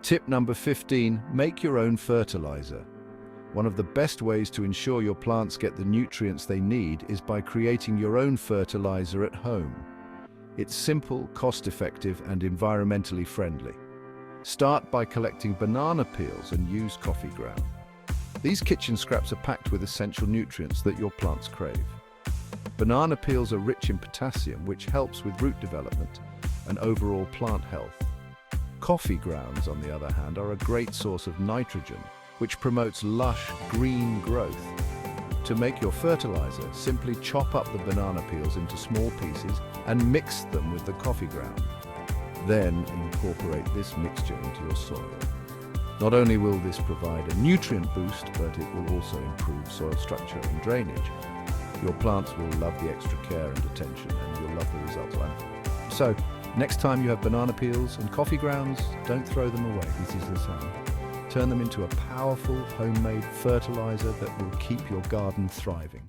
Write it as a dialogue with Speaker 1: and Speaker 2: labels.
Speaker 1: Tip number 15, make your own fertilizer. One of the best ways to ensure your plants get the nutrients they need is by creating your own fertilizer at home. It's simple, cost-effective, and environmentally friendly. Start by collecting banana peels and use coffee ground. These kitchen scraps are packed with essential nutrients that your plants crave. Banana peels are rich in potassium, which helps with root development and overall plant health. Coffee grounds, on the other hand, are a great source of nitrogen, which promotes lush, green growth. To make your fertilizer, simply chop up the banana peels into small pieces and mix them with the coffee ground. Then incorporate this mixture into your soil. Not only will this provide a nutrient boost, but it will also improve soil structure and drainage. Your plants will love the extra care and attention, and you'll love the results. So, next time you have banana peels and coffee grounds, don't throw them away. This is the same. Turn them into a powerful homemade fertilizer that will keep your garden thriving.